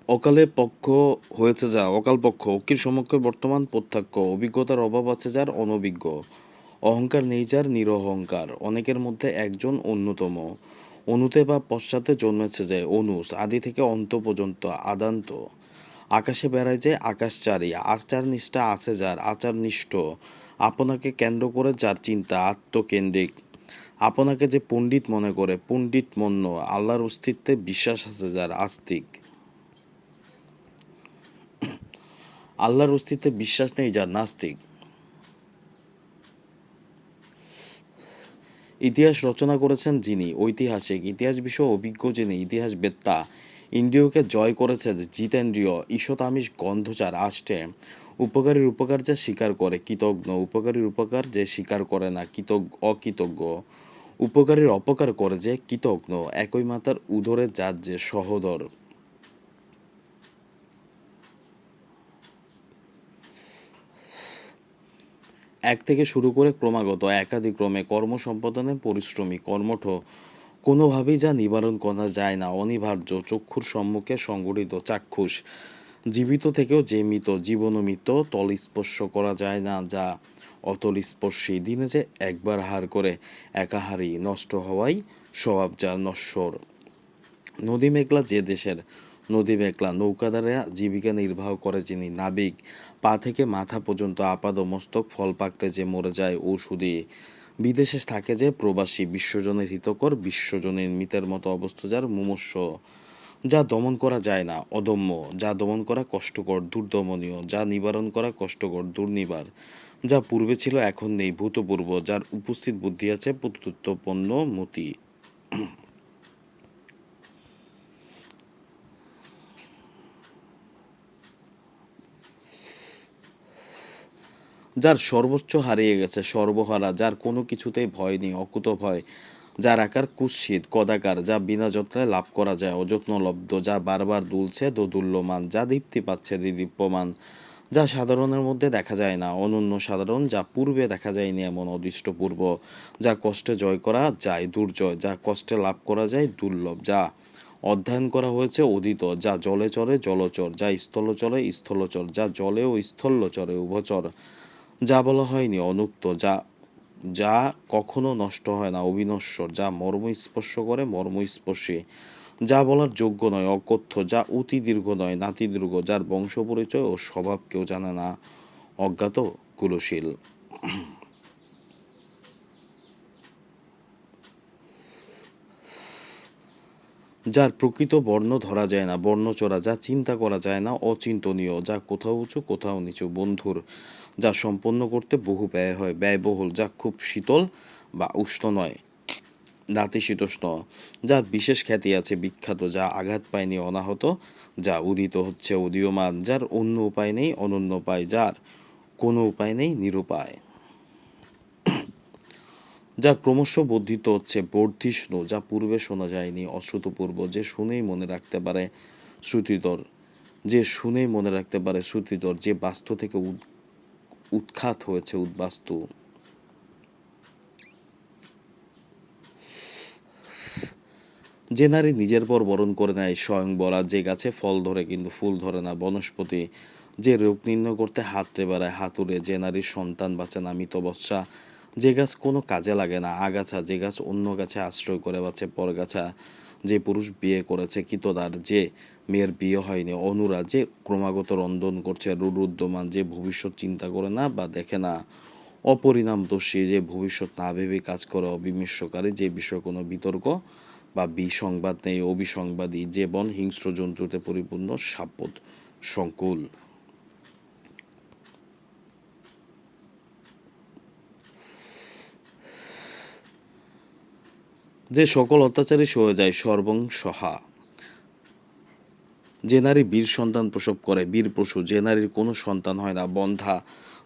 অকালে পক্ষ হয়েছে যা অকাল পক্ষ অকির সমক্ষে বর্তমান প্রত্যক্ষ অভিজ্ঞতার অভাব আছে যার অনভিজ্ঞ অহংকার নেই যার নিরহংকার অনেকের মধ্যে একজন অন্যতম অনুতে বা পশ্চাতে জন্মেছে যে অনুস আদি থেকে অন্ত পর্যন্ত আদান্ত আকাশে বেড়ায় যে আকাশচারী আচার নিষ্ঠা আছে যার আচার নিষ্ঠ আপনাকে কেন্দ্র করে যার চিন্তা আত্মকেন্দ্রিক আপনাকে যে পণ্ডিত মনে করে পণ্ডিত মন্য আল্লাহর অস্তিত্বে বিশ্বাস আছে যার আস্তিক আল্লাহর অস্তিত্বে বিশ্বাস নেই যার নাস্তিক ইতিহাস রচনা করেছেন যিনি ঐতিহাসিক ইতিহাস বিষয়ে অভিজ্ঞ যিনি ইতিহাস বেত্তা ইন্দ্রিয়কে জয় করেছে যে জিতেন্দ্রিয় ঈষৎ আমিষ গন্ধচার আষ্টে উপকারীর উপকার যে স্বীকার করে কৃতজ্ঞ উপকারীর উপকার যে স্বীকার করে না অকৃতজ্ঞ উপকারীর অপকার করে যে কৃতজ্ঞ একই মাতার উদরে জাত যে সহোদর এক থেকে শুরু করে ক্রমাগত একাদিক্রমে কর্ম সম্পাদনে পরিশ্রমী কর্মঠ কোনোভাবেই যা নিবারণ করা যায় না অনিবার্য চক্ষুর সম্মুখে সংগঠিত চাক্ষুষ জীবিত থেকেও যে মৃত জীবন মৃত তল স্পর্শ করা যায় না যা অতল স্পর্শী দিনে যে একবার হার করে একাহারি নষ্ট হওয়াই স্বভাব যা নশ্বর নদী মেঘলা যে দেশের নদী মেঘলা নৌকাদারে জীবিকা নির্বাহ করে যিনি নাবিক পা থেকে মাথা পর্যন্ত আপাদমস্তক ফল পাকলে যে মরে যায় ঔষধি বিদেশে থাকে যে প্রবাসী বিশ্বজনের হিতকর বিশ্বজনের মৃতের মতো অবস্থা যার মুমূর্ষ যা দমন করা যায় না অদম্য যা দমন করা কষ্টকর দুর্দমনীয় যা নিবারণ করা কষ্টকর দুর্নিবার যা পূর্বে ছিল এখন নেই ভূতপূর্ব যার উপস্থিত বুদ্ধি আছে প্রত্যুত্পন্ন মতি যার সর্বোচ্চ হারিয়ে গেছে সর্বহারা যার কোনো কিছুতেই ভয় নেই অকুত ভয় যার আকার কুৎসিত কদাকার যা বিনা যত্নে লাভ করা যায় অযত্নলব্ধ যা বারবার দুলছে দোদুল্যমান যা দীপ্তি পাচ্ছে দীপ্যমান যা সাধারণের মধ্যে দেখা যায় না অনন্য সাধারণ যা পূর্বে দেখা যায়নি এমন অদৃষ্টপূর্ব যা কষ্টে জয় করা যায় দুর্জয় যা কষ্টে লাভ করা যায় দুর্লভ যা অধ্যয়ন করা হয়েছে অধীত যা জলে চরে জলচর যা স্থলচরে স্থলচর যা জলে ও স্থলচরে উভচর যা বলা হয়নি অনুক্ত যা যা কখনো নষ্ট হয় না অবিনশ্বর যা মর্ম স্পর্শ করে মর্মস্পর্শী যা বলার যোগ্য নয় অকথ্য যা অতি দীর্ঘ নয় নাতি দীর্ঘ যার বংশ পরিচয় ও স্বভাব কেউ জানে না অজ্ঞাত কুলশীল যার প্রকৃত বর্ণ ধরা যায় না বর্ণচোরা যা চিন্তা করা যায় না অচিন্তনীয় যা কোথাও উঁচু কোথাও নিচু বন্ধুর যা সম্পন্ন করতে বহু ব্যয় হয় ব্যয়বহুল যা খুব শীতল বা উষ্ণ নয় নাতিশীতোষ্ণ যার বিশেষ খ্যাতি আছে বিখ্যাত যা আঘাত পায়নি অনাহত যা উদিত হচ্ছে উদীয়মান যার অন্য উপায় নেই অনন্য উপায় যার কোনো উপায় নেই নিরুপায় যা ক্রমশ বর্ধিত হচ্ছে বর্ধিষ্ণু যা পূর্বে শোনা যায়নি অশ্রুতপূর্ব যে শুনেই মনে রাখতে পারে শ্রুতিধর যে শুনেই মনে রাখতে পারে শ্রুতিধর যে বাস্তু থেকে উৎখাত হয়েছে উদ্বাস্তু যে নারী নিজের পর বরণ করে নেয় স্বয়ংবরা যে গাছে ফল ধরে কিন্তু ফুল ধরে না বনস্পতি যে রোগ নির্ণয় করতে হাতড়ে বেড়ায় হাতুড়ে যে নারীর সন্তান বাঁচে না মৃতবৎসা যে গাছ কোনো কাজে লাগে না আগাছা যে গাছ অন্য গাছে আশ্রয় করে বাঁচে পরগাছা যে পুরুষ বিয়ে করেছে কিতদার যে মেয়ের বিয়ে হয়নি অনুরা যে ক্রমাগত রন্ধন করছে রুরুদ্যমান যে ভবিষ্যৎ চিন্তা করে না বা দেখে না অপরিণামদর্শী যে ভবিষ্যৎ না ভেবে কাজ করে অবিমৃষ্যকারী যে বিষয়ে কোনো বিতর্ক বা বিসংবাদ নেই অবিসংবাদী যে বন হিংস্র জন্তুতে পরিপূর্ণ সাপদ সংকুল যে সকল অত্যাচারী সয়ে যায় সর্বং সহা যে নারী বীর সন্তান প্রসব করে বীর পশু যে নারীর কোনো সন্তান হয় না বন্ধা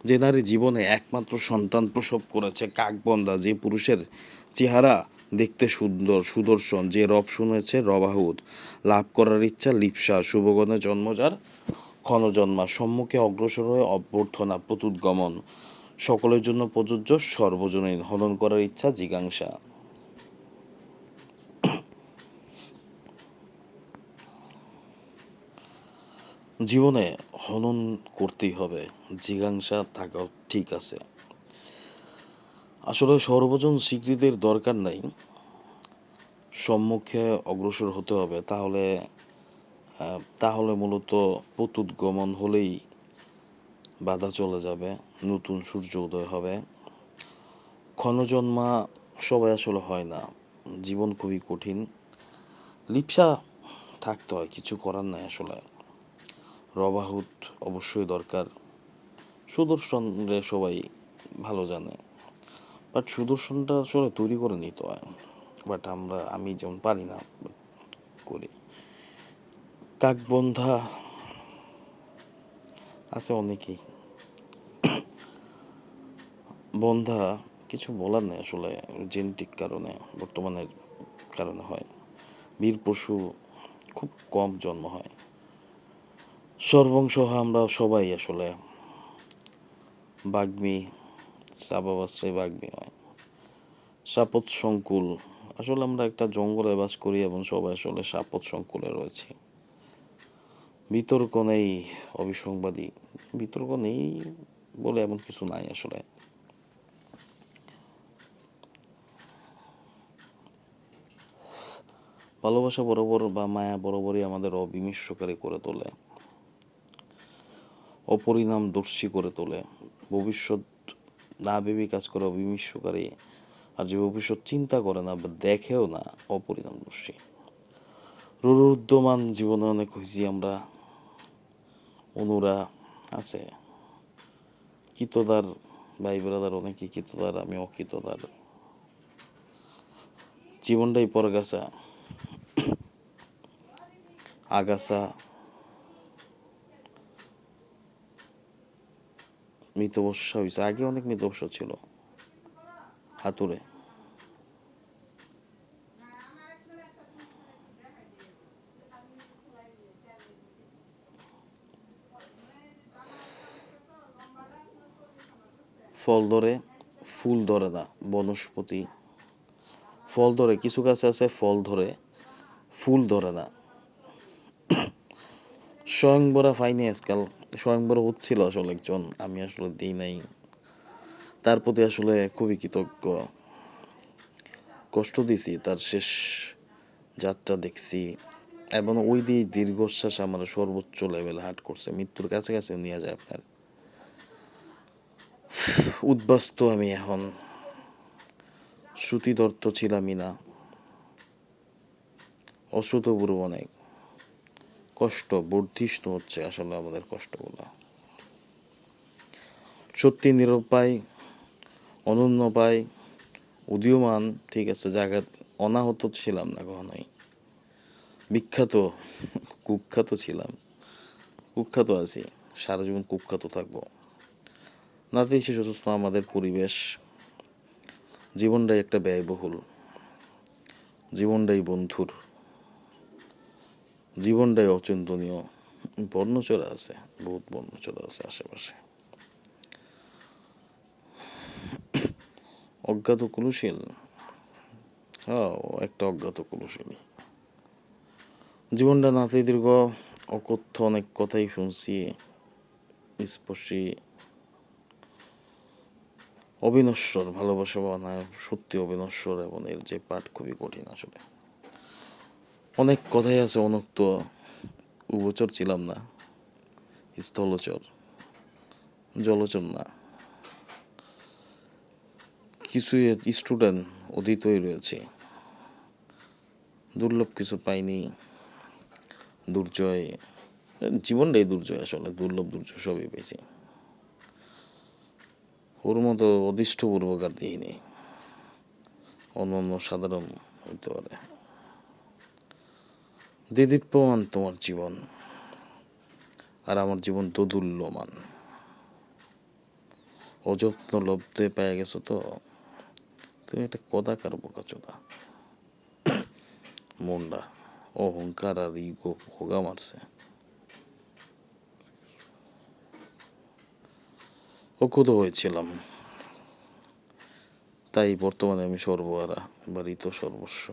যে নারী জীবনে একমাত্র সন্তান প্রসব করেছে কাকবন্ধা যে পুরুষের চেহারা দেখতে সুন্দর সুদর্শন যে রব শুনেছে রবাহুদ লাভ করার ইচ্ছা লিপ্সা শুভগণে জন্ম যার ক্ষণজন্মা সম্মুখে অগ্রসর হয়ে অভ্যর্থনা প্রত্যুদ্গমন সকলের জন্য প্রযোজ্য সর্বজনীন হনন করার ইচ্ছা জিজ্ঞাসা জীবনে হনন করতেই হবে, জিজ্ঞাসা থাকা ঠিক আছে। আসলে সর্বজন স্বীকৃতির দরকার নাই, সম্মুখে অগ্রসর হতে হবে। তাহলে মূলত প্রত্যুৎগমন হলেই বাধা চলে যাবে, নতুন সূর্য উদয় হবে। ক্ষণজন্মা সবাই আসলে হয় না, জীবন খুবই কঠিন, লিপ্সা থাকতে হয়, কিছু করার নাই আসলে। রবাহুত অবশ্যই দরকার, সুদর্শন রে সবাই ভালো জানে, বাট সুদর্শনটা আসলে তৈরি করে নিতে হয়। বাট আমি যেমন পারি না, but করি। কাকবন্ধা আছে অনেকেই, বন্ধা কিছু বলার নেই আসলে, জেনেটিক কারণে, বর্তমানের কারণে হয়। বীর পশু খুব কম জন্ম হয়। সর্বংসহ আমরা সবাই আসলে বাগ্মী, চাপাবাসরাই বাগ্মী হয়। সাপত সংকুল, আসলে আমরা একটা জঙ্গলে বাস করি এবং সবাই আসলে সাপত সংকুলে রয়েছে। বিতর্ক নেই, অবিসংবাদী, বিতর্ক নেই বলে এমন কিছু নাই আসলে। ভালোবাসা বরাবর বা মায়া বরাবরই আমাদের অবিমিশ্রকারী করে তোলে, অপরিণামদর্শী করে তোলে, ভবিষ্যৎ না ভেবে কাজ করে অবিমিশ্রকারী। আর যে ভবিষ্যৎ চিন্তা করে না বা দেখেও না, অপরিণামদর্শী। রুরুদ্ধমান জীবনে অনেক হয়েছি আমরা, অনুরা আছে, কৃতদার ভাই ব্রাদার অনেকেই কৃতদার, আমি অকৃতদার। জীবনটাই পরগাছা, আগাছা, মৃতবর্ষা হয়েছে, আগে অনেক মৃতবর্ষা ছিল হাতুড়ে। ফল ধরে, ফুল ধরে না, বনস্পতি। ফল ধরে, কিছু গাছ আছে ফল ধরে, ফুল ধরে না। স্বয়ংবরা পাইনি আজকাল, স্বয়ংবরা হচ্ছিল আসলে একজন, আমি আসলে দিই নাই, তার প্রতি আসলে খুবই কৃতজ্ঞ। কষ্ট দিছি, তার শেষ যাত্রা দেখছি, এবং ওই দিয়ে দীর্ঘশ্বাস আমার সর্বোচ্চ লেভেলে হার্ট করছে, মৃত্যুর কাছাকাছি নিয়ে যায় আপনার। উদ্বাস্ত আমি এখন, শ্রুতিদর্ত ছিলামই না, অশ্রুতপূর্ব অনেক কষ্ট বর্ধিষ্ণু হচ্ছে আসলে আমাদের কষ্টগুলো। সত্যি নিরুপায়, অনন্যপায়, উদীয়মান, ঠিক আছে, জায়গা অনাহত ছিলাম না কখনোই, বিখ্যাত, কুখ্যাত ছিলাম, কুখ্যাত আছি, সারা জীবন কুখ্যাত থাকবো। নাতিশীতোষ্ণ আমাদের পরিবেশ, জীবনটাই একটা ব্যয়বহুল, জীবনটাই বন্ধুর, জীবনটাই অচিন্তনীয়। বর্ণচরা আছে, বহুত বর্ণচরা আছে আশেপাশে। অজ্ঞাত কুলশীল, হ্যাঁ, একটা অজ্ঞাত কুলশীল। জীবনটা নাতি দীর্ঘ, অকথ্য অনেক কথাই শুনছি, স্পর্শী, অবিনশ্বর, ভালোবাসা বানায় সত্যি অবিনশ্বর, এবং এর যে পাঠ খুবই কঠিন আসলে। অনেক কথাই আছে অনুক্ত, উভচর ছিলাম না, স্থলচর, জলচর না, কিছুই স্টুডেন্ট, অধীতই রয়েছে, দুর্লভ কিছু পাইনি, দুর্জয়, জীবনটাই দুর্জয় আসলে, দুর্লভ দুর্জয় সবই পেয়েছি, ওর মতো অদৃষ্টপূর্বক আর দিইনি, অনন্য সাধারণ হইতে পারে। দেদীপ্যমান তোমার জীবন, আর আমার জীবন দোদুল্যমান, অযত্ন লব্ধে পেয়ে গেছো তো তুমি, একটা কদাকার বোকাচোদা, মনটা অহংকার আর ইগো হোগা মারছে। অকুত হয়েছিলাম, তাই বর্তমানে আমি সর্বহারা বা ঋত সর্বস্ব।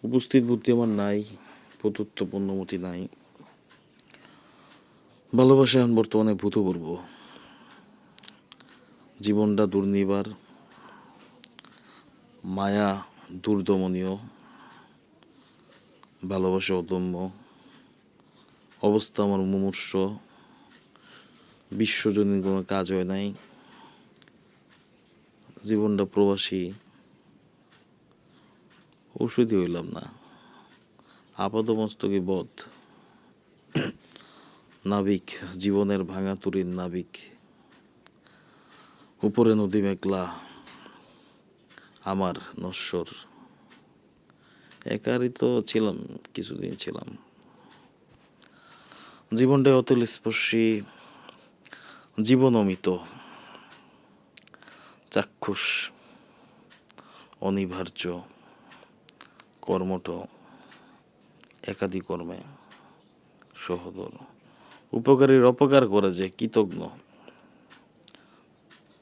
উপস্থিত বুদ্ধি আমার নাই, প্রদত্ত পূর্ণমতি নাই। ভালোবাসা এখন বর্তমানে ভূতপূর্ব। জীবনটা দুর্নিবার, মায়া দুর্দমনীয়, ভালোবাসা অদম্য, অবস্থা আমার মুমূর্ষ, বিশ্বজনীন কোনো কাজ হয় নাই, জীবনটা প্রবাসী, ওষুধই হইলাম না, আপাদমস্তকে বধ, নাবিক জীবনের ভাঙা তুরির নাবিক, উপরে নদী মেঘলা, আমার নশ্বর। একারই তো ছিলাম, কিছুদিন ছিলাম। জীবনটা অতুল স্পর্শী, জীবন অমিত, চাক্ষুষ, অনিবার্য, কর্মঠ, একাধিক কর্মে সহদর, উপকারীর অপকার করে যে কৃতজ্ঞ,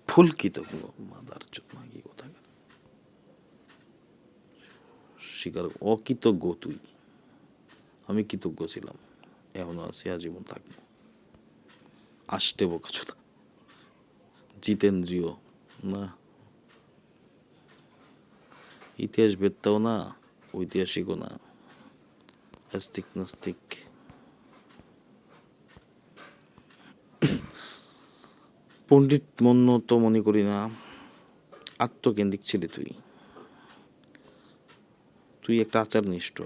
ফুল কৃতজ্ঞ, মাদার নাকি কথা স্বীকার, অকৃতজ্ঞ তুই। আমি কৃতজ্ঞ ছিলাম, এখনো আছি, আজীবন থাকবো। আষ্টে বোকাচোদা, জিতেন্দ্রীয় না, ইতিহাস বেত্তাও না, ঐতিহাসিকও না, আস্তিক নাস্তিক। পণ্ডিত মন্য তো মনে করি না, আত্মকেন্দ্রিক ছিলি তুই। তুই একটা আচারনিষ্ঠ,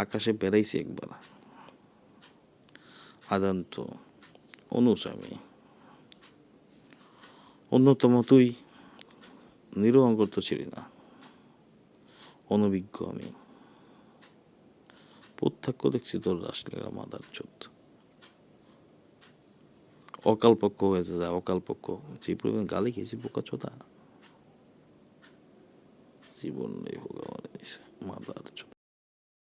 আকাশে বেড়াইছি একবার, আদান্ত অনুসামী। অন্যতম তুই নিরহংকর তো ছিলি না, অনভিজ্ঞ আমি। প্রত্যক্ষ দেখছি তোর রাসলীলা, মাদার চোদ। অকালপক্ষ হয়েছে যা, অকালপক্ষ। যে পরিমাণ গালি খেয়েছি বোকা চোদা, জীবন মাদার চোদ।